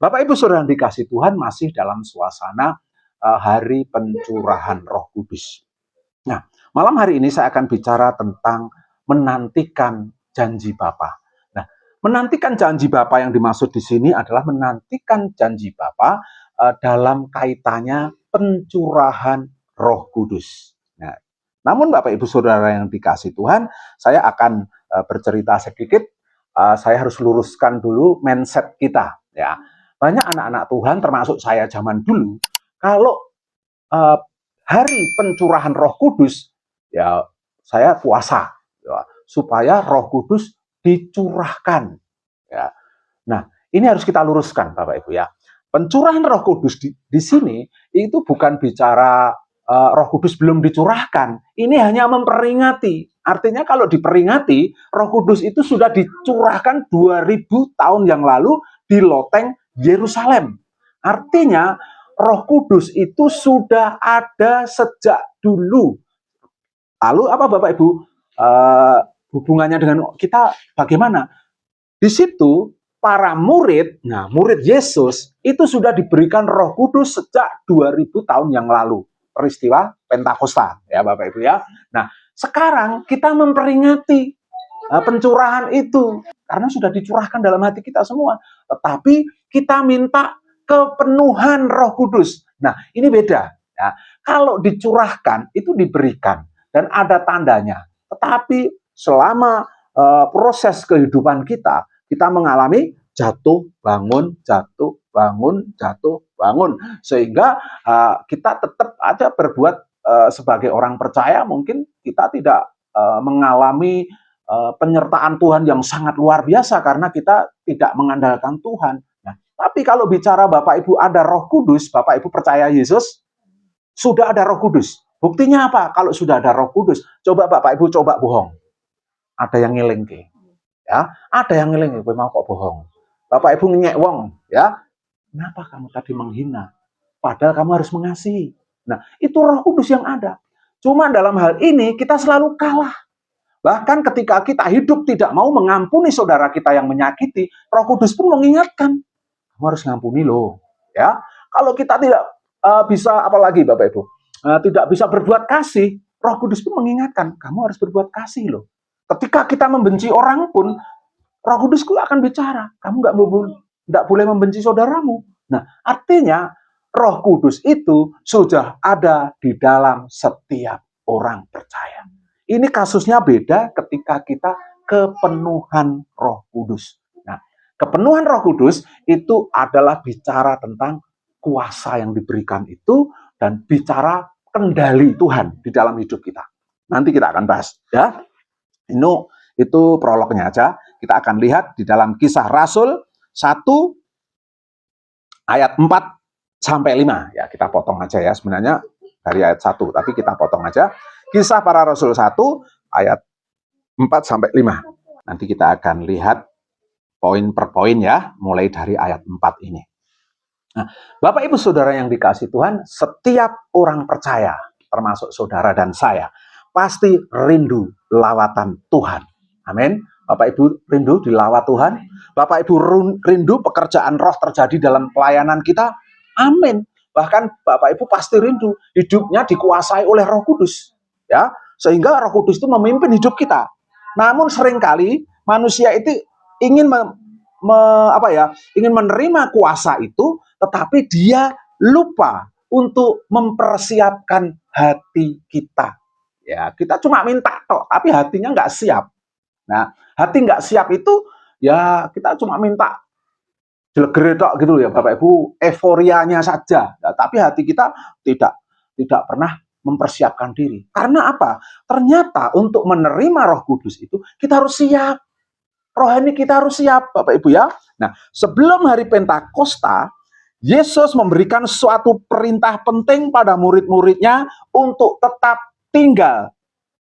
Bapak Ibu Saudara yang dikasih Tuhan, masih dalam suasana hari pencurahan Roh Kudus. Nah, malam hari ini saya akan bicara tentang menantikan janji Bapa. Nah, menantikan janji Bapa yang dimaksud di sini adalah menantikan janji Bapa dalam kaitannya pencurahan Roh Kudus. Nah, namun Bapak Ibu Saudara yang dikasih Tuhan, saya akan bercerita sedikit. Saya harus luruskan dulu mindset kita, ya. Banyak anak-anak Tuhan, termasuk saya zaman dulu, kalau uh, hari pencurahan Roh Kudus, ya saya puasa, ya, supaya Roh Kudus dicurahkan. Ya. Nah, ini harus kita luruskan, Bapak Ibu ya. Pencurahan Roh Kudus di sini itu bukan bicara Roh Kudus belum dicurahkan. Ini hanya memperingati. Artinya kalau diperingati, Roh Kudus itu sudah dicurahkan 2000 tahun yang lalu di loteng Yerusalem. Artinya Roh Kudus itu sudah ada sejak dulu. Lalu apa Bapak Ibu? Hubungannya dengan kita bagaimana? Di situ para murid, nah murid Yesus itu sudah diberikan Roh Kudus sejak 2000 tahun yang lalu. Peristiwa Pentakosta, ya Bapak Ibu ya. Nah, sekarang kita memperingati pencurahan itu karena sudah dicurahkan dalam hati kita semua. Tetapi kita minta kepenuhan Roh Kudus. Nah, ini beda. Ya. Kalau dicurahkan itu diberikan dan ada tandanya. Tetapi selama proses kehidupan kita mengalami jatuh bangun, jatuh bangun, jatuh bangun, sehingga kita tetap aja berbuat sebagai orang percaya. Mungkin kita tidak mengalami penyertaan Tuhan yang sangat luar biasa karena kita tidak mengandalkan Tuhan. Nah, tapi kalau bicara Bapak Ibu ada Roh Kudus, Bapak Ibu percaya Yesus, sudah ada Roh Kudus. Buktinya apa? Kalau sudah ada Roh Kudus, coba Bapak Ibu coba bohong. Ada yang ngiling ke, ya, ada yang ngiling, gue mau kok bohong. Bapak Ibu ngenyek wong, ya, kenapa kamu tadi menghina? Padahal kamu harus mengasihi. Nah, itu Roh Kudus yang ada. Cuma dalam hal ini kita selalu kalah. Bahkan ketika kita hidup tidak mau mengampuni saudara kita yang menyakiti, Roh Kudus pun mengingatkan, kamu harus ngampuni loh. Ya, kalau kita tidak bisa, apalagi Bapak Ibu, tidak bisa berbuat kasih, Roh Kudus pun mengingatkan, kamu harus berbuat kasih loh. Ketika kita membenci orang pun, Roh Kudus akan bicara, kamu nggak boleh membenci saudaramu. Nah, artinya Roh Kudus itu sudah ada di dalam setiap orang percaya. Ini kasusnya beda ketika kita kepenuhan Roh Kudus. Nah, kepenuhan Roh Kudus itu adalah bicara tentang kuasa yang diberikan itu dan bicara kendali Tuhan di dalam hidup kita. Nanti kita akan bahas, ya. Itu prolognya aja. Kita akan lihat di dalam Kisah Rasul 1 ayat 4 sampai 5. Ya, kita potong aja ya sebenarnya dari ayat 1, tapi kita potong aja. Kisah Para Rasul 1 ayat 4 sampai 5. Nanti kita akan lihat poin per poin ya, mulai dari ayat 4 ini. Nah, Bapak Ibu Saudara yang dikasih Tuhan, setiap orang percaya, termasuk saudara dan saya, pasti rindu lawatan Tuhan. Amin. Bapak Ibu rindu dilawat Tuhan. Bapak Ibu rindu pekerjaan roh terjadi dalam pelayanan kita. Amin. Bahkan Bapak Ibu pasti rindu hidupnya dikuasai oleh Roh Kudus. Ya, sehingga Roh Kudus itu memimpin hidup kita. Namun seringkali manusia itu ingin ingin menerima kuasa itu, tetapi dia lupa untuk mempersiapkan hati kita. Ya, kita cuma minta toh, tapi hatinya nggak siap. Nah, hati nggak siap itu, ya kita cuma minta jelegeretok gitu ya Bapak Ibu, euforianya saja. Nah, tapi hati kita tidak pernah mempersiapkan diri. Karena apa? Ternyata untuk menerima Roh Kudus itu kita harus siap. Rohani kita harus siap, Bapak Ibu ya. Nah, sebelum hari Pentakosta, Yesus memberikan suatu perintah penting pada murid-muridnya untuk tetap tinggal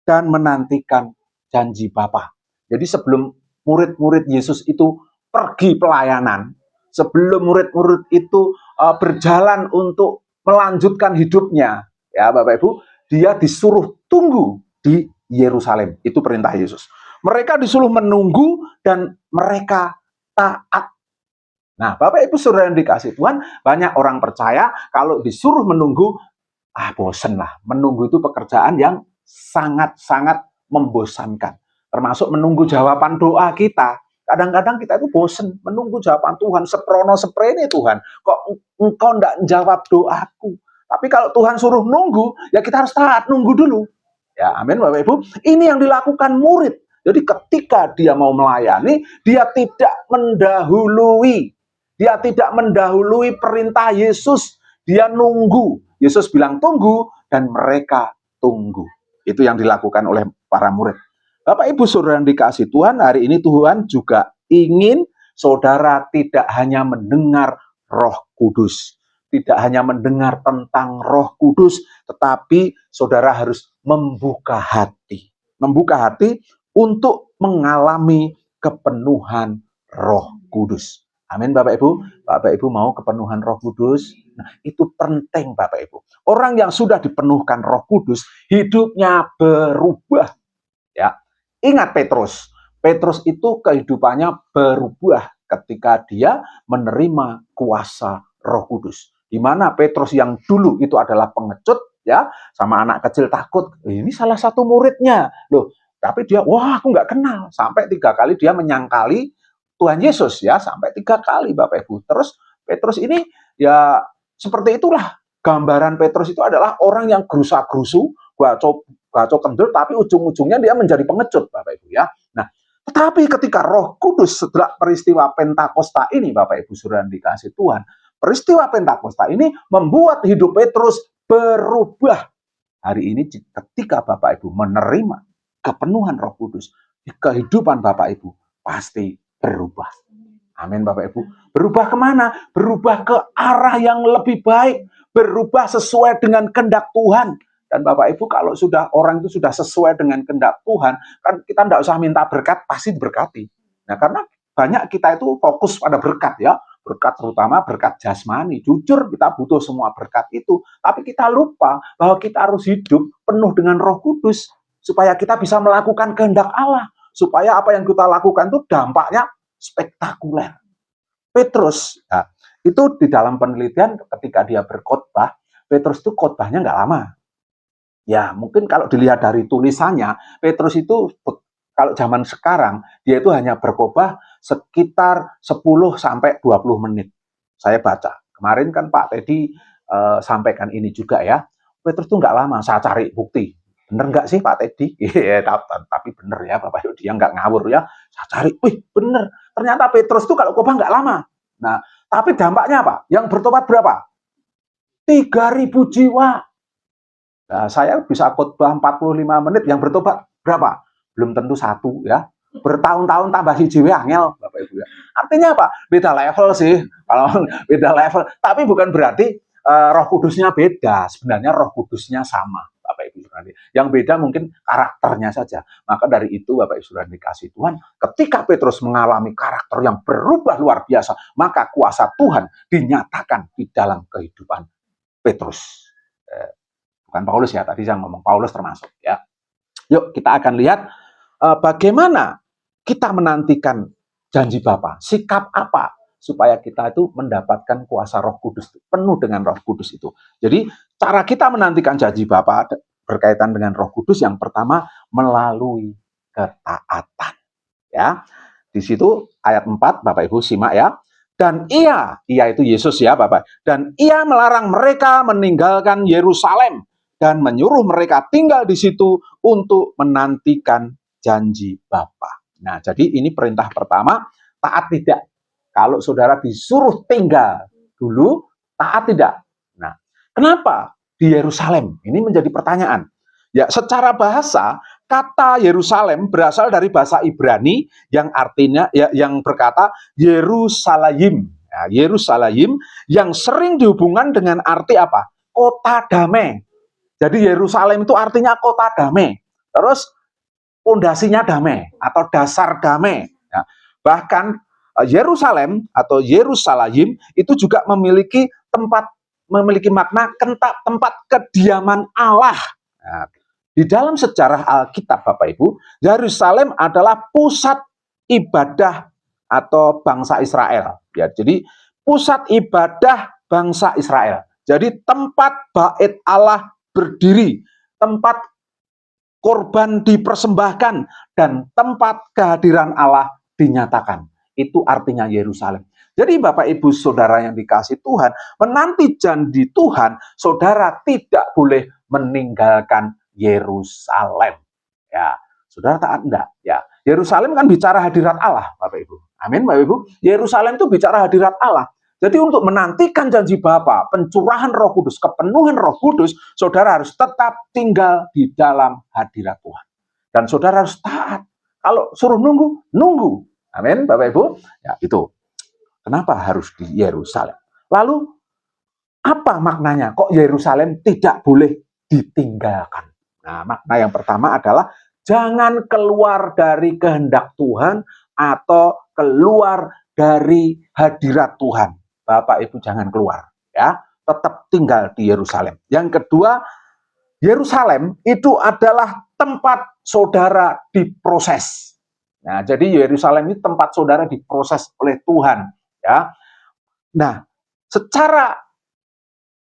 dan menantikan janji Bapa. Jadi sebelum murid-murid Yesus itu pergi pelayanan, sebelum murid-murid itu berjalan untuk melanjutkan hidupnya, ya Bapak Ibu, dia disuruh tunggu di Yerusalem. Itu perintah Yesus. Mereka disuruh menunggu dan mereka taat. Nah, Bapak Ibu Saudara yang dikasih Tuhan, banyak orang percaya kalau disuruh menunggu, bosen lah. Menunggu itu pekerjaan yang sangat-sangat membosankan. Termasuk menunggu jawaban doa kita. Kadang-kadang kita itu bosen menunggu jawaban Tuhan. Seprono seprene Tuhan, kok engkau enggak jawab doaku. Tapi kalau Tuhan suruh nunggu, ya kita harus taat, nunggu dulu. Ya, amin Bapak Ibu. Ini yang dilakukan murid. Jadi ketika dia mau melayani, dia tidak mendahului. Dia tidak mendahului perintah Yesus. Dia nunggu. Yesus bilang tunggu, dan mereka tunggu. Itu yang dilakukan oleh para murid. Bapak Ibu Saudara yang dikasih Tuhan, hari ini Tuhan juga ingin saudara tidak hanya mendengar Roh Kudus. Tidak hanya mendengar tentang Roh Kudus, tetapi saudara harus membuka hati. Membuka hati untuk mengalami kepenuhan Roh Kudus. Amin Bapak Ibu. Bapak Ibu mau kepenuhan Roh Kudus? Nah, itu penting Bapak Ibu. Orang yang sudah dipenuhkan Roh Kudus, hidupnya berubah. Ya. Ingat Petrus. Petrus itu kehidupannya berubah ketika dia menerima kuasa Roh Kudus. Di mana Petrus yang dulu itu adalah pengecut, ya, sama anak kecil takut. Ini salah satu muridnya. Loh, tapi dia, wah aku nggak kenal. Sampai 3 kali dia menyangkali Tuhan Yesus, ya, sampai 3 kali Bapak Ibu. Terus Petrus ini ya seperti itulah. Gambaran Petrus itu adalah orang yang gerusa-gerusu, bacok kendel, tapi ujung-ujungnya dia menjadi pengecut, Bapak Ibu, ya. Nah, tetapi ketika Roh Kudus setelah peristiwa Pentakosta ini, Bapak Ibu Saudara dikasih Tuhan, peristiwa Pentakosta ini membuat hidup Petrus berubah. Hari ini ketika Bapak Ibu menerima kepenuhan Roh Kudus, kehidupan Bapak Ibu pasti berubah. Amin Bapak Ibu. Berubah kemana? Berubah ke arah yang lebih baik. Berubah sesuai dengan kehendak Tuhan. Dan Bapak Ibu kalau sudah orang itu sudah sesuai dengan kehendak Tuhan, kan kita tidak usah minta berkat, pasti diberkati. Nah karena banyak kita itu fokus pada berkat, ya. Berkat terutama berkat jasmani. Jujur kita butuh semua berkat itu. Tapi kita lupa bahwa kita harus hidup penuh dengan Roh Kudus. Supaya kita bisa melakukan kehendak Allah. Supaya apa yang kita lakukan itu dampaknya spektakuler. Petrus, ya, itu di dalam penelitian ketika dia berkhotbah, Petrus itu khotbahnya nggak lama. Ya, mungkin kalau dilihat dari tulisannya, Petrus itu kalau zaman sekarang, dia itu hanya berkhotbah sekitar 10 sampai 20 menit. Saya baca. Kemarin kan Pak Teddy sampaikan ini juga ya. Petrus itu nggak lama, saya cari bukti. Bener nggak sih Pak Teddy? Tapi bener ya Bapak Ibu, dia nggak ngawur ya. Saya cari, wih bener. Ternyata Petrus itu kalau khotbah nggak lama. Nah, tapi dampaknya apa? Yang bertobat berapa? 3.000 jiwa. Nah, saya bisa khotbah 45 menit, yang bertobat berapa? Belum tentu 1 ya. Bertahun-tahun tambah hiji angel, Bapak Ibu ya. Artinya apa? Beda level sih. Kalau beda level, tapi bukan berarti Roh Kudusnya beda. Sebenarnya Roh Kudusnya sama, Bapak Ibu. Yang beda mungkin karakternya saja. Maka dari itu Bapak Ibu sudah dikasih Tuhan, ketika Petrus mengalami karakter yang berubah luar biasa, maka kuasa Tuhan dinyatakan di dalam kehidupan Petrus. Bukan Paulus ya, tadi saya ngomong Paulus termasuk ya. Yuk kita akan lihat bagaimana kita menantikan janji Bapa. Sikap apa supaya kita itu mendapatkan kuasa Roh Kudus, penuh dengan Roh Kudus itu. Jadi cara kita menantikan janji Bapa berkaitan dengan Roh Kudus, yang pertama melalui ketaatan. Ya. Di situ ayat 4 Bapak Ibu simak ya. Dan ia itu Yesus ya Bapak. Dan ia melarang mereka meninggalkan Yerusalem dan menyuruh mereka tinggal di situ untuk menantikan janji Bapa. Nah, jadi ini perintah pertama, taat tidak. Kalau saudara disuruh tinggal dulu, taat tidak. Nah, kenapa di Yerusalem? Ini menjadi pertanyaan. Ya, secara bahasa, kata Yerusalem berasal dari bahasa Ibrani yang artinya yang berkata Yerusalem. Ya, Yerusalem yang sering dihubungkan dengan arti apa? Kota damai. Jadi Yerusalem itu artinya kota damai. Terus pondasinya damai atau dasar damai. Ya. Bahkan Yerusalem atau Yerusalem itu juga memiliki makna tempat kediaman Allah. Nah, di dalam sejarah Alkitab Bapak Ibu, Yerusalem adalah pusat ibadah atau bangsa Israel. Ya, jadi pusat ibadah bangsa Israel. Jadi tempat bait Allah berdiri, tempat korban dipersembahkan, dan tempat kehadiran Allah dinyatakan. Itu artinya Yerusalem. Jadi Bapak Ibu Saudara yang dikasih Tuhan, menanti janji Tuhan, saudara tidak boleh meninggalkan Yerusalem. Ya, saudara taat enggak? Ya, Yerusalem kan bicara hadirat Allah, Bapak Ibu. Amin, Bapak Ibu. Yerusalem itu bicara hadirat Allah. Jadi untuk menantikan janji Bapa, pencurahan Roh Kudus, kepenuhan Roh Kudus, saudara harus tetap tinggal di dalam hadirat Tuhan. Dan saudara harus taat. Kalau suruh nunggu, nunggu. Amin, Bapak Ibu. Ya, itu. Kenapa harus di Yerusalem? Lalu, apa maknanya? Kok Yerusalem tidak boleh ditinggalkan? Nah, makna yang pertama adalah jangan keluar dari kehendak Tuhan atau keluar dari hadirat Tuhan. Bapak Ibu jangan keluar, ya. Tetap tinggal di Yerusalem. Yang kedua, Yerusalem itu adalah tempat saudara diproses. Nah, jadi Yerusalem ini tempat saudara diproses oleh Tuhan, ya. Nah, secara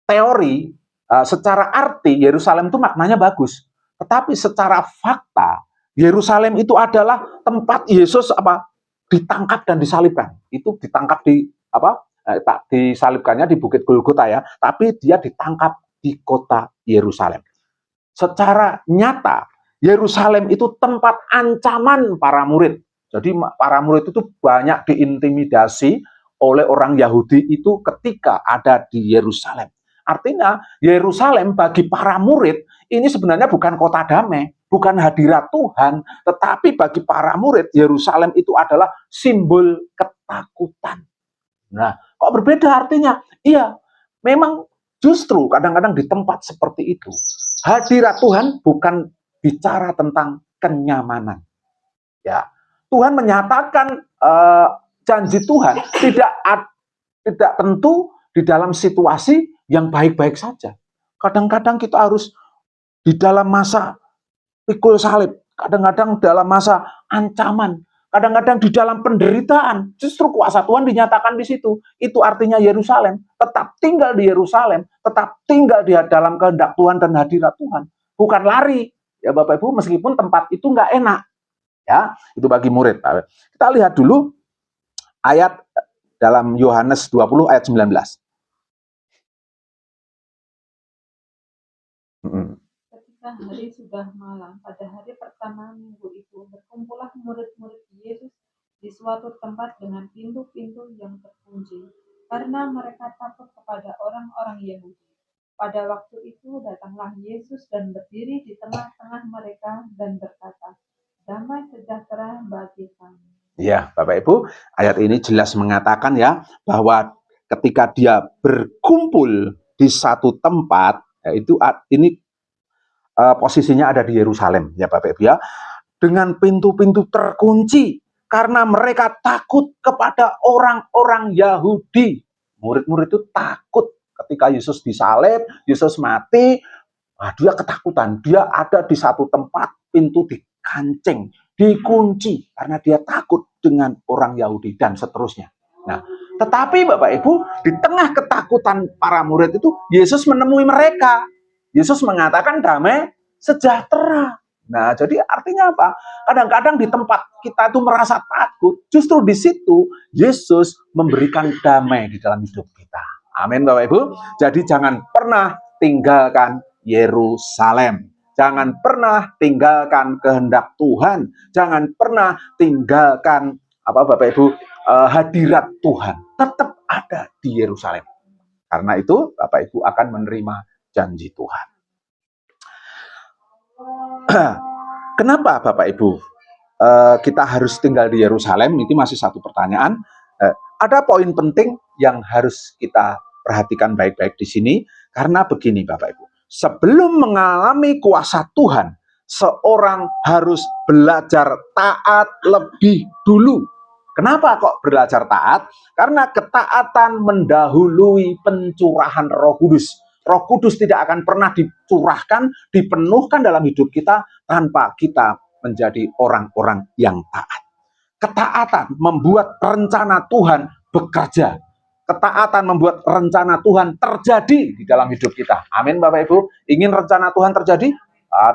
teori, secara arti Yerusalem itu maknanya bagus. Tetapi secara fakta, Yerusalem itu adalah tempat Yesus ditangkap dan disalibkan. Itu ditangkap di disalibkannya di Bukit Golgota ya, tapi dia ditangkap di kota Yerusalem. Secara nyata, Yerusalem itu tempat ancaman para murid. Jadi para murid itu banyak diintimidasi oleh orang Yahudi itu ketika ada di Yerusalem. Artinya, Yerusalem bagi para murid ini sebenarnya bukan kota damai, bukan hadirat Tuhan, tetapi bagi para murid, Yerusalem itu adalah simbol ketakutan. Nah, kok berbeda artinya? Iya, memang justru kadang-kadang di tempat seperti itu, hadirat Tuhan bukan bicara tentang kenyamanan. Ya, Tuhan menyatakan janji Tuhan tidak tentu di dalam situasi yang baik-baik saja. Kadang-kadang kita harus di dalam masa pikul salib, kadang-kadang dalam masa ancaman, kadang-kadang di dalam penderitaan. Justru kuasa Tuhan dinyatakan di situ. Itu artinya Yerusalem. Tetap tinggal di Yerusalem, tetap tinggal di dalam kehendak Tuhan dan hadirat Tuhan. Bukan lari. Ya Bapak Ibu, meskipun tempat itu nggak enak. Ya, itu bagi murid. Kita lihat dulu ayat dalam Yohanes 20 ayat 19. Ketika hari sudah malam, pada hari pertama minggu itu, berkumpullah murid-murid Yesus di suatu tempat dengan pintu-pintu yang terkunci, karena mereka takut kepada orang-orang Yahudi. Pada waktu itu datanglah Yesus dan berdiri di tengah-tengah mereka dan berkata, "Damai sejahtera bagi kamu." Ya, Bapak Ibu, ayat ini jelas mengatakan ya, bahwa ketika dia berkumpul di satu tempat, itu ini posisinya ada di Yerusalem, ya Bapak Ibu ya, dengan pintu-pintu terkunci, karena mereka takut kepada orang-orang Yahudi. Murid-murid itu takut ketika Yesus disalib, Yesus mati, dia ketakutan. Dia ada di satu tempat, pintu dikancing, dikunci, karena dia takut dengan orang Yahudi, dan seterusnya. Nah, tetapi Bapak Ibu, di tengah ketakutan para murid itu, Yesus menemui mereka. Yesus mengatakan damai sejahtera. Nah, jadi artinya apa? Kadang-kadang di tempat kita itu merasa takut, justru di situ Yesus memberikan damai di dalam hidup kita. Amin Bapak Ibu. Jadi jangan pernah tinggalkan Yerusalem. Jangan pernah tinggalkan kehendak Tuhan. Jangan pernah tinggalkan Bapak Ibu hadirat Tuhan. Tetap ada di Yerusalem. Karena itu Bapak Ibu akan menerima janji Tuhan. Kenapa Bapak Ibu kita harus tinggal di Yerusalem? Ini masih satu pertanyaan. Ada poin penting yang harus kita perhatikan baik-baik di sini, karena begini Bapak Ibu, sebelum mengalami kuasa Tuhan, seorang harus belajar taat lebih dulu. Kenapa kok belajar taat? Karena ketaatan mendahului pencurahan Roh Kudus. Roh Kudus tidak akan pernah dicurahkan, dipenuhkan dalam hidup kita tanpa kita menjadi orang-orang yang taat. Ketaatan membuat rencana Tuhan bekerja. Ketaatan membuat rencana Tuhan terjadi di dalam hidup kita. Amin Bapak Ibu. Ingin rencana Tuhan terjadi?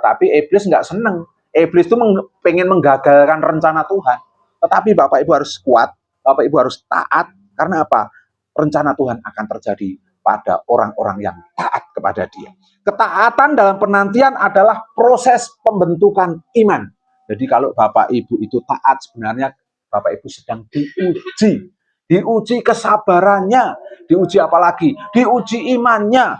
Tapi iblis nggak seneng. Iblis itu pengen menggagalkan rencana Tuhan. Tetapi Bapak Ibu harus kuat. Bapak Ibu harus taat. Karena apa? Rencana Tuhan akan terjadi pada orang-orang yang taat kepada Dia. Ketaatan dalam penantian adalah proses pembentukan iman. Jadi kalau Bapak Ibu itu taat, sebenarnya Bapak Ibu sedang diuji. Diuji kesabarannya, diuji apalagi? Diuji imannya,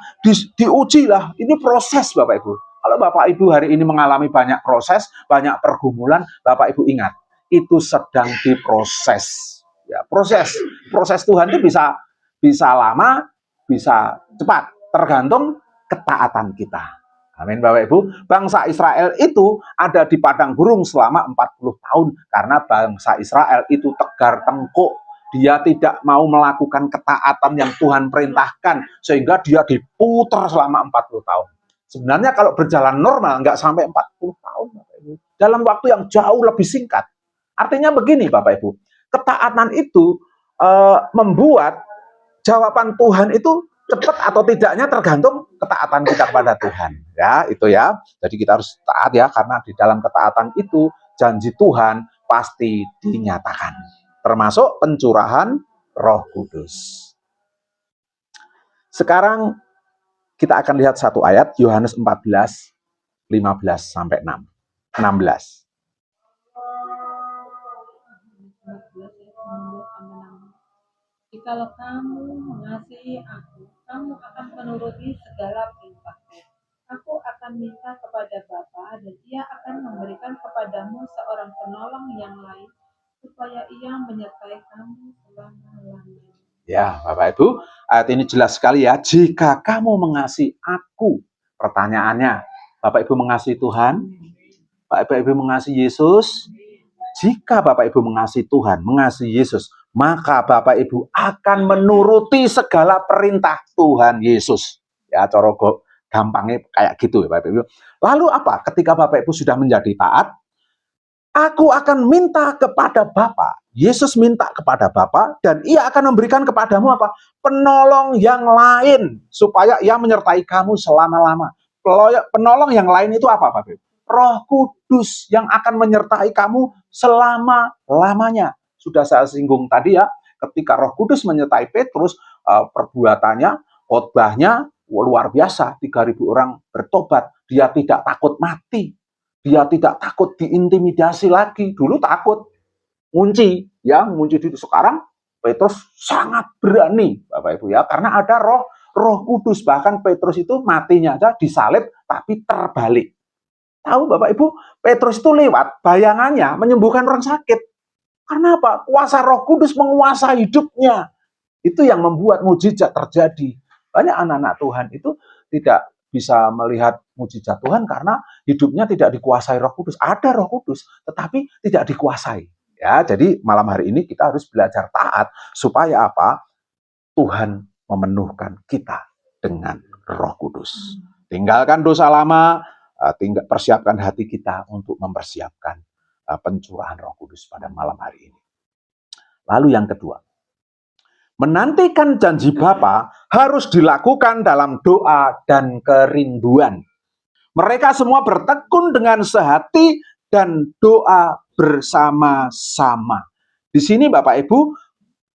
diujilah. Ini proses Bapak Ibu. Kalau Bapak Ibu hari ini mengalami banyak proses, banyak pergumulan, Bapak Ibu ingat, itu sedang diproses. Ya, proses Tuhan itu bisa lama, bisa cepat, tergantung ketaatan kita. Amin Bapak Ibu. Bangsa Israel itu ada di padang gurun selama 40 tahun karena bangsa Israel itu tegar tengkuk. Dia tidak mau melakukan ketaatan yang Tuhan perintahkan sehingga dia diputar selama 40 tahun. Sebenarnya kalau berjalan normal nggak sampai 40 tahun Bapak Ibu. Dalam waktu yang jauh lebih singkat. Artinya begini Bapak Ibu. Ketaatan itu membuat jawaban Tuhan itu cepat atau tidaknya tergantung ketaatan kita kepada Tuhan. Ya, itu ya. Jadi kita harus taat ya, karena di dalam ketaatan itu janji Tuhan pasti dinyatakan. Termasuk pencurahan Roh Kudus. Sekarang kita akan lihat satu ayat, Yohanes 14, 15 sampai 16. Jikalau kamu mengasihi aku, kamu akan menuruti segala perintahku. Aku akan minta kepada Bapa dan Ia akan memberikan kepadamu seorang penolong yang lain, supaya Ia menyertai kamu selama-lamanya. Ya, Bapak Ibu, ayat ini jelas sekali ya. Jika kamu mengasihi aku, pertanyaannya, Bapak Ibu mengasihi Tuhan? Bapak Ibu mengasihi Yesus? Jika Bapak Ibu mengasihi Tuhan, mengasihi Yesus, maka Bapak Ibu akan menuruti segala perintah Tuhan Yesus. Ya, coro gampangnya kayak gitu ya Bapak Ibu. Lalu apa? Ketika Bapak Ibu sudah menjadi taat, aku akan minta kepada Bapa. Yesus minta kepada Bapa dan Ia akan memberikan kepadamu apa? Penolong yang lain supaya Ia menyertai kamu selama-lama. Penolong yang lain itu apa Bapak Ibu? Roh Kudus yang akan menyertai kamu selama-lamanya. Sudah saya singgung tadi ya, ketika Roh Kudus menyertai Petrus, perbuatannya, khotbahnya luar biasa. 3.000 orang bertobat, dia tidak takut mati. Dia tidak takut diintimidasi lagi. Dulu takut ngunci diri. Sekarang Petrus sangat berani, Bapak Ibu ya, karena ada Roh Kudus. Bahkan Petrus itu matinya aja disalib tapi terbalik. Tahu Bapak Ibu, Petrus itu lewat bayangannya menyembuhkan orang sakit. Karena apa? Kuasa Roh Kudus menguasai hidupnya. Itu yang membuat mujizat terjadi. Banyak anak-anak Tuhan itu tidak bisa melihat mujizat Tuhan karena hidupnya tidak dikuasai Roh Kudus. Ada Roh Kudus, tetapi tidak dikuasai. Ya, jadi malam hari ini kita harus belajar taat supaya apa? Tuhan memenuhkan kita dengan Roh Kudus. Tinggalkan dosa lama, persiapkan hati kita untuk mempersiapkan pencurahan Roh Kudus pada malam hari ini. Lalu yang kedua, menantikan janji Bapa harus dilakukan dalam doa dan kerinduan. Mereka semua bertekun dengan sehati dan doa bersama-sama. Di sini Bapak Ibu,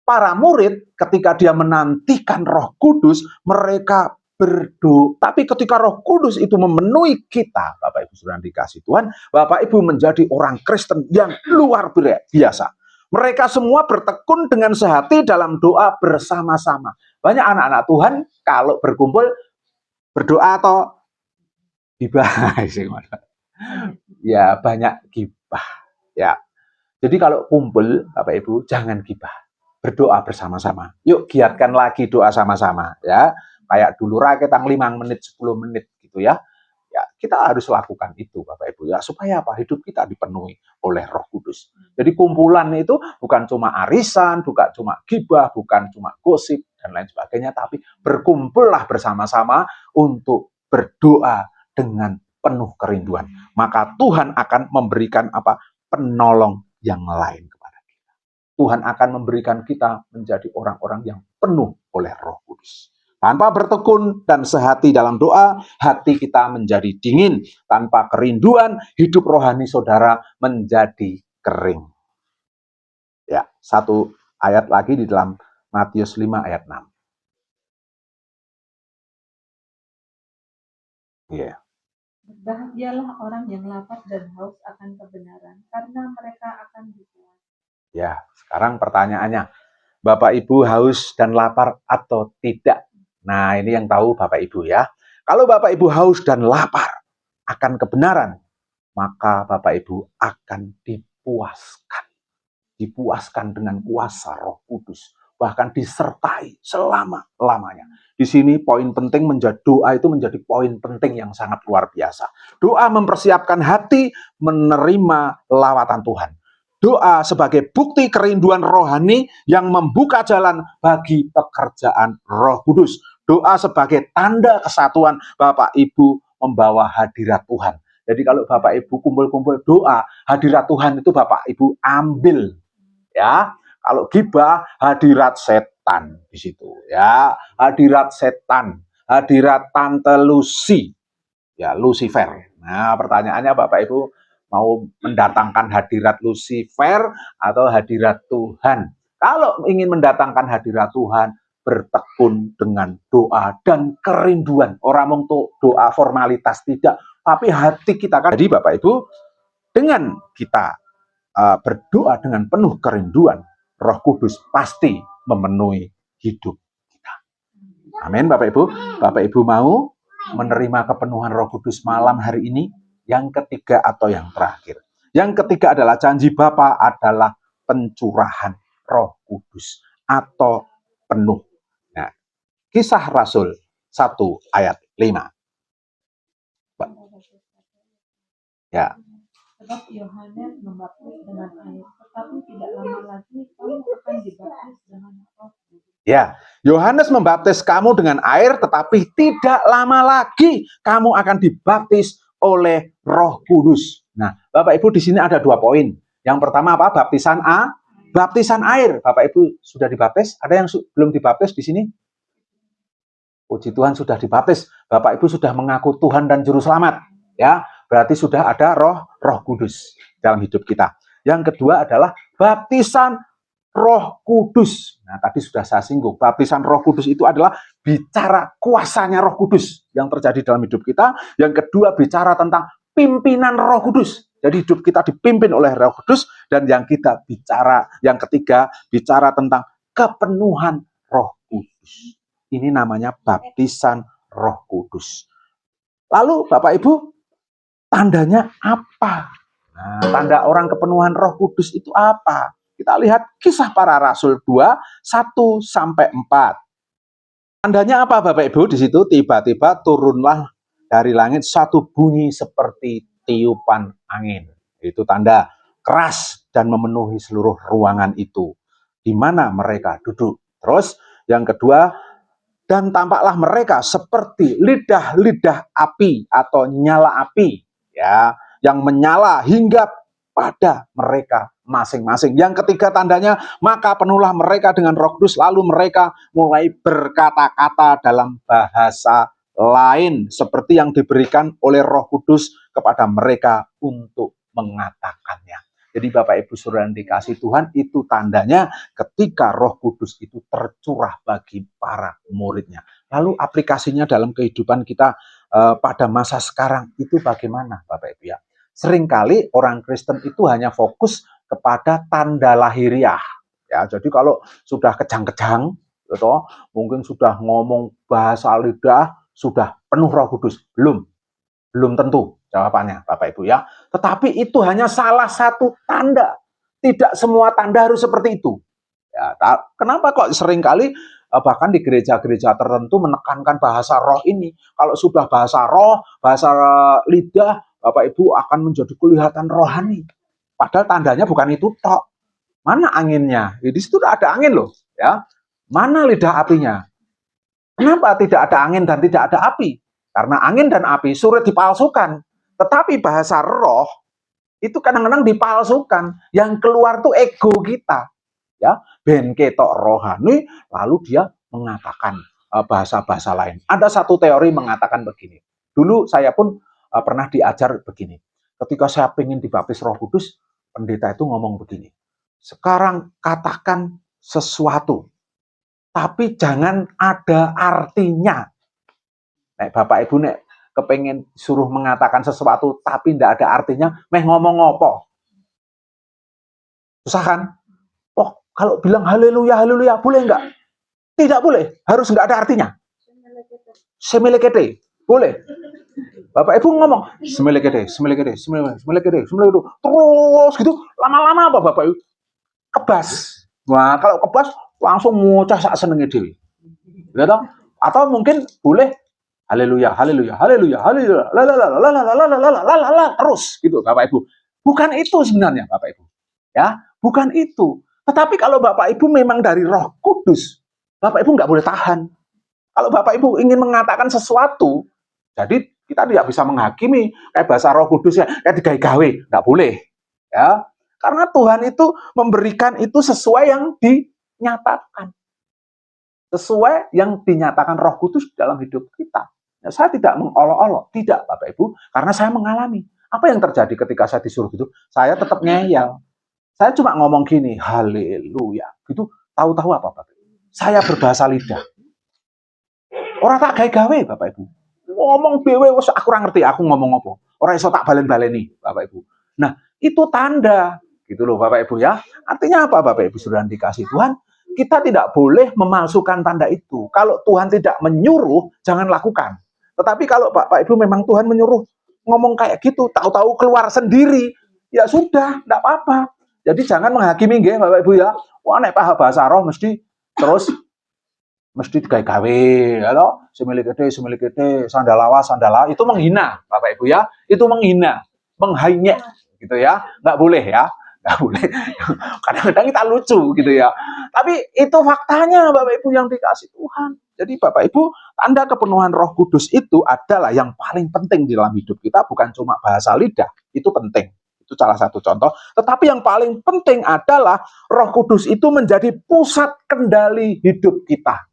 para murid ketika dia menantikan Roh Kudus, mereka berdoa. Tapi ketika Roh Kudus itu memenuhi kita, Bapak Ibu sudah dikasih Tuhan, Bapak Ibu menjadi orang Kristen yang luar biasa. Mereka semua bertekun dengan sehati dalam doa bersama-sama. Banyak anak-anak Tuhan kalau berkumpul berdoa atau gibah. Ya, banyak gibah. Ya. Jadi kalau kumpul Bapak Ibu jangan gibah. Berdoa bersama-sama. Yuk giatkan lagi doa sama-sama ya. Kayak dulu raketang 5 menit, 10 menit gitu ya. Ya, kita harus lakukan itu Bapak Ibu ya, supaya apa? Hidup kita dipenuhi oleh Roh Kudus. Jadi kumpulan itu bukan cuma arisan, bukan cuma gibah, bukan cuma gosip dan lain sebagainya, tapi berkumpullah bersama-sama untuk berdoa dengan penuh kerinduan. Maka Tuhan akan memberikan apa? Penolong yang lain kepada Tuhan akan memberikan kita menjadi orang-orang yang penuh oleh Roh Kudus. Tanpa bertekun dan sehati dalam doa, hati kita menjadi dingin. Tanpa kerinduan, hidup rohani saudara menjadi kering. Ya, satu ayat lagi di dalam Matius 5 ayat 6. Yeah. Berbahagialah orang yang lapar dan haus akan kebenaran, karena mereka akan dipuas. Ya, sekarang pertanyaannya, Bapak Ibu haus dan lapar atau tidak? Nah, ini yang tahu Bapak Ibu ya. Kalau Bapak Ibu haus dan lapar akan kebenaran, maka Bapak Ibu akan dipuaskan. Dipuaskan dengan kuasa Roh Kudus. Bahkan disertai selama-lamanya. Di sini poin penting doa itu menjadi poin penting yang sangat luar biasa. Doa mempersiapkan hati menerima lawatan Tuhan. Doa sebagai bukti kerinduan rohani yang membuka jalan bagi pekerjaan Roh Kudus. Doa sebagai tanda kesatuan Bapak Ibu membawa hadirat Tuhan. Jadi kalau Bapak Ibu kumpul-kumpul doa, hadirat Tuhan itu Bapak Ibu ambil. Ya, kalau gibah hadirat setan di situ. Ya, hadirat setan, hadirat Tante Lucy. Ya, Lucifer. Nah, pertanyaannya Bapak Ibu mau mendatangkan hadirat Lucifer atau hadirat Tuhan? Kalau ingin mendatangkan hadirat Tuhan, bertekun dengan doa dan kerinduan. Orang mau doa formalitas tidak, tapi hati kita kan. Jadi Bapak Ibu, dengan kita berdoa dengan penuh kerinduan, Roh Kudus pasti memenuhi hidup kita. Amin Bapak Ibu. Bapak Ibu mau menerima kepenuhan Roh Kudus malam hari ini? Yang ketiga atau yang terakhir. Yang ketiga adalah janji Bapa adalah pencurahan Roh Kudus atau penuh. Nah, Kisah Rasul 1 ayat 5. Ya. Sebab Yohanes membaptis dengan air, tetapi tidak lama lagi kamu akan dibaptis dengan Roh Kudus. Ya, Yohanes membaptis kamu dengan air, tetapi tidak lama lagi kamu akan dibaptis oleh Roh Kudus. Nah, Bapak Ibu di sini ada 2 poin. Yang pertama apa? Baptisan baptisan air. Bapak Ibu sudah dibaptis? Ada yang belum dibaptis di sini? Puji Tuhan sudah dibaptis. Bapak Ibu sudah mengaku Tuhan dan Juru Selamat. Ya, berarti sudah ada Roh Kudus dalam hidup kita. Yang kedua adalah baptisan Roh Kudus. Nah, tadi sudah saya singgung. Baptisan Roh Kudus itu adalah bicara kuasanya Roh Kudus yang terjadi dalam hidup kita. Yang kedua bicara tentang pimpinan Roh Kudus. Jadi hidup kita dipimpin oleh Roh Kudus. Dan yang ketiga bicara tentang kepenuhan Roh Kudus. Ini namanya baptisan Roh Kudus. Lalu Bapak Ibu, tandanya apa? Nah, tanda orang kepenuhan Roh Kudus itu apa? Kita lihat Kisah Para Rasul 2, 1-4. Tandanya apa Bapak Ibu? Di situ tiba-tiba turunlah dari langit satu bunyi seperti tiupan angin. Itu tanda keras dan memenuhi seluruh ruangan itu. Di mana mereka duduk. Terus yang kedua, dan tampaklah mereka seperti lidah-lidah api atau nyala api. Ya, yang menyala hingga pada mereka masing-masing. Yang ketiga tandanya, maka penuhlah mereka dengan Roh Kudus, lalu mereka mulai berkata-kata dalam bahasa lain seperti yang diberikan oleh Roh Kudus kepada mereka untuk mengatakannya. Jadi Bapak Ibu Saudara yang dikasih Tuhan, itu tandanya ketika Roh Kudus itu tercurah bagi para muridnya. Lalu aplikasinya dalam kehidupan kita pada masa sekarang itu bagaimana Bapak Ibu ya? Seringkali orang Kristen itu hanya fokus kepada tanda lahiriah. Ya, jadi kalau sudah kejang-kejang, gitu, mungkin sudah ngomong bahasa lidah, sudah penuh Roh Kudus. Belum tentu jawabannya Bapak Ibu ya. Tetapi itu hanya salah satu tanda. Tidak semua tanda harus seperti itu. Ya, kenapa kok seringkali bahkan di gereja-gereja tertentu menekankan bahasa roh ini. Kalau sudah bahasa roh, bahasa lidah, Bapak Ibu akan menjadi kelihatan rohani. Padahal tandanya bukan itu tok. Mana anginnya? Di situ ada angin loh, ya. Mana lidah apinya? Kenapa tidak ada angin dan tidak ada api? Karena angin dan api sulit dipalsukan. Tetapi bahasa roh itu kadang-kadang dipalsukan. Yang keluar tuh ego kita. ya, ben ketok rohani, lalu dia mengatakan bahasa-bahasa lain. Ada satu teori mengatakan begini. Dulu saya pun pernah diajar begini. Ketika saya ingin dibaptis Roh Kudus, pendeta itu ngomong begini. Sekarang katakan sesuatu, tapi jangan ada artinya. Nek Bapak Ibu nek kepengen suruh mengatakan sesuatu tapi tidak ada artinya, meh ngomong apa? Susah kan? Oh, kalau bilang haleluya, haleluya, boleh enggak? Tidak boleh, harus enggak ada artinya. Semelekete, boleh. Bapak Ibu ngomong semelekete, semelekete, semelekete, semelekete, terus gitu, lama-lama apa Bapak Ibu? Kebas. Wah, kalau kebas langsung ngocah sak senenge dhewe. Gitu? Atau mungkin boleh haleluya, haleluya, haleluya, haleluya, terus gitu Bapak Ibu. Bukan itu sebenarnya Bapak Ibu. Ya, bukan itu. Tetapi kalau Bapak Ibu memang dari Roh Kudus, Bapak Ibu nggak boleh tahan. Kalau Bapak Ibu ingin mengatakan sesuatu, jadi kita tidak bisa menghakimi kayak bahasa Roh Kudus ya, kayak digawe-gawe, nggak boleh. Ya, karena Tuhan itu memberikan itu sesuai yang dinyatakan. Sesuai yang dinyatakan Roh Kudus dalam hidup kita. Ya, saya tidak mengolok-olok, tidak Bapak Ibu, karena saya mengalami. Apa yang terjadi ketika saya disuruh gitu? Saya tetap ngeyel. Saya cuma ngomong gini, haleluya. Gitu, tahu-tahu apa Bapak Ibu? Saya berbahasa lidah. Orang tak gawe-gawe Bapak Ibu. Ngomong dewe wis aku ora ngerti aku ngomong apa. Ora iso tak balen-baleni Bapak Ibu. Nah, itu tanda gitu loh Bapak Ibu ya. Artinya apa Bapak Ibu sudah dikasih Tuhan? Kita tidak boleh memalsukan tanda itu. Kalau Tuhan tidak menyuruh, jangan lakukan. Tetapi kalau Bapak Ibu memang Tuhan menyuruh ngomong kayak gitu, tahu-tahu keluar sendiri, ya sudah, enggak apa-apa. Jadi jangan menghakimi nggih Bapak Ibu ya. Wah nek paham bahasa roh mesti terus mesti digawe-gawe ya toh, semilikete, sandalawa, itu menghina Bapak Ibu ya. Itu menghina, menghanyek gitu ya. Enggak boleh ya. Enggak boleh. Kadang-kadang kita lucu gitu ya. Tapi itu faktanya Bapak Ibu yang dikasih Tuhan. Jadi Bapak Ibu, tanda kepenuhan Roh Kudus itu adalah yang paling penting di dalam hidup kita, bukan cuma bahasa lidah. Itu penting. Itu salah satu contoh. Tetapi yang paling penting adalah Roh Kudus itu menjadi pusat kendali hidup kita.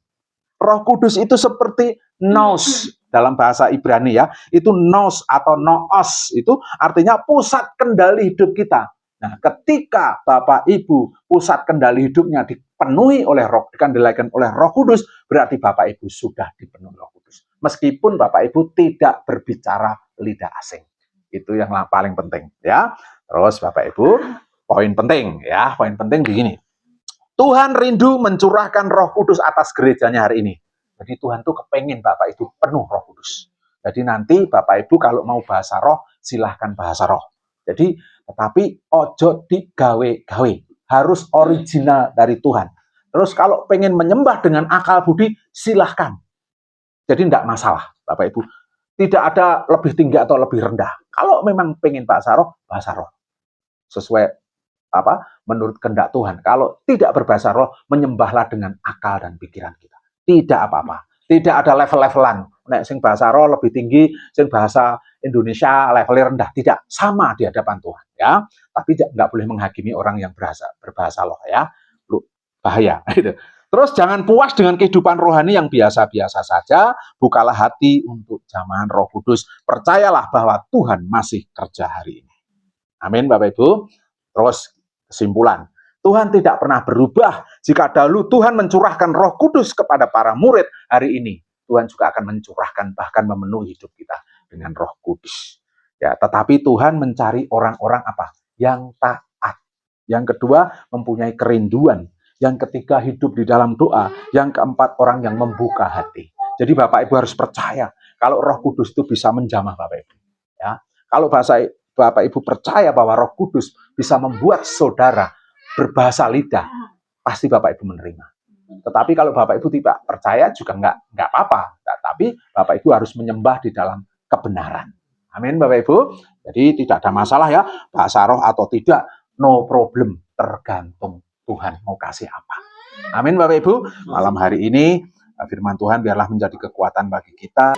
Roh Kudus itu seperti nous dalam bahasa Ibrani ya. Itu nous atau noos. Itu artinya pusat kendali hidup kita. Nah, ketika Bapak Ibu pusat kendali hidupnya dipenuhi oleh Roh, dikendalikan oleh Roh Kudus, berarti Bapak Ibu sudah dipenuhi Roh Kudus. Meskipun Bapak Ibu tidak berbicara lidah asing. Itu yang paling penting ya. Terus Bapak Ibu, poin penting ya, poin penting begini. Tuhan rindu mencurahkan Roh Kudus atas gerejanya hari ini. Jadi Tuhan tuh kepengen Bapak Ibu penuh Roh Kudus. Jadi nanti Bapak Ibu kalau mau bahasa roh, silahkan bahasa roh. Jadi tetapi ojo digawe-gawe, harus original dari Tuhan. Terus kalau pengen menyembah dengan akal budi, silahkan. Jadi tidak masalah Bapak Ibu. Tidak ada lebih tinggi atau lebih rendah. Kalau memang pengen bahasa roh, sesuai menurut kehendak Tuhan. Kalau tidak berbahasa roh, menyembahlah dengan akal dan pikiran kita. Tidak apa-apa. Tidak ada level-levelan. Nek sing bahasa roh lebih tinggi, sing bahasa Indonesia levelnya rendah. Tidak, sama di hadapan Tuhan ya. Tapi nggak boleh menghakimi orang yang berbahasa roh ya. Bahaya gitu. Terus jangan puas dengan kehidupan rohani yang biasa-biasa saja. Bukalah hati untuk jamahan Roh Kudus. Percayalah bahwa Tuhan masih kerja hari ini. Amin Bapak Ibu. Terus kesimpulan, Tuhan tidak pernah berubah. Jika dahulu Tuhan mencurahkan Roh Kudus kepada para murid, hari ini Tuhan juga akan mencurahkan bahkan memenuhi hidup kita dengan Roh Kudus. Ya, tetapi Tuhan mencari orang-orang apa? Yang taat. Yang kedua, mempunyai kerinduan. Yang ketiga, hidup di dalam doa. Yang keempat, orang yang membuka hati. Jadi Bapak Ibu harus percaya kalau Roh Kudus itu bisa menjamah Bapak Ibu. Ya, kalau Bapak Ibu percaya bahwa Roh Kudus bisa membuat saudara berbahasa lidah, pasti Bapak Ibu menerima. Tetapi kalau Bapak Ibu tidak percaya juga nggak apa-apa. Tapi Bapak Ibu harus menyembah di dalam kebenaran. Amin Bapak Ibu. Jadi tidak ada masalah ya, bahasa roh atau tidak, no problem. Tergantung Tuhan mau kasih apa. Amin Bapak Ibu. Malam hari ini firman Tuhan biarlah menjadi kekuatan bagi kita.